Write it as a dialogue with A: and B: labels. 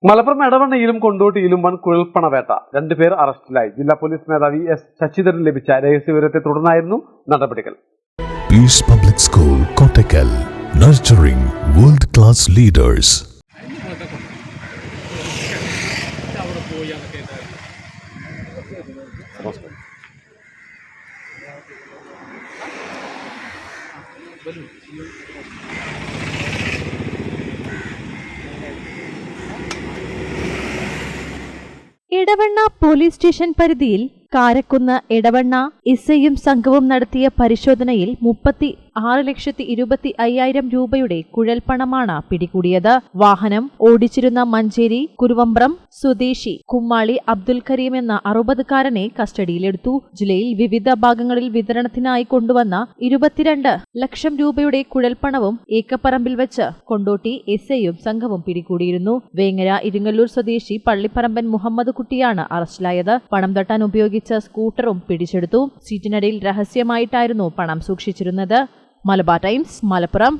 A: മലപ്പുറം എടവണ്ണയിലും കൊണ്ടോട്ടിയിലും വൻ കുഴൽപ്പണവേട്ട. 2 പേർ അറസ്റ്റിലായി. ജില്ലാ പോലീസ് മേധാവി എസ് ശശിധരൻ ലഭിച്ച രഹസ്യവിവരത്തെ തുടർന്നായിരുന്നു നടപടികൾ.
B: Peace Public School Kottakkal, nurturing world class leaders.
C: Edavanna police station പരിധിയിൽ കാരക്കുന്ന് എടവണ്ണ എസ്ഐയും സംഘവും നടത്തിയ പരിശോധനയിൽ 36,25,000 രൂപയുടെ കുഴൽപ്പണമാണ് പിടികൂടിയത്. വാഹനം ഓടിച്ചിരുന്ന മഞ്ചേരി കുരുവമ്പ്രം സ്വദേശി കുമ്മാളി അബ്ദുൽ കരീം എന്ന 60-കാരനെ കസ്റ്റഡിയിലെടുത്തു. ജില്ലയിൽ വിവിധ ഭാഗങ്ങളിൽ വിതരണത്തിനായി കൊണ്ടുവന്ന 22 ലക്ഷം രൂപയുടെ കുഴൽപ്പണവും ഏക്കപ്പറമ്പിൽ വെച്ച് കൊണ്ടോട്ടി എസ്ഐയും സംഘവും പിടികൂടിയിരുന്നു. വേങ്ങര ഇരിങ്ങല്ലൂർ സ്വദേശി പള്ളിപ്പറമ്പൻ മുഹമ്മദ് കുട്ടിയാണ് അറസ്റ്റിലായത്. പണം തട്ടാൻ ഉപയോഗിച്ച സ്കൂട്ടറും പിടിച്ചെടുത്തു. സീറ്റിനടിയിൽ രഹസ്യമായിട്ടായിരുന്നു പണം സൂക്ഷിച്ചിരുന്നത്. മലബാർ ടൈംസ്, മലപ്പുറം.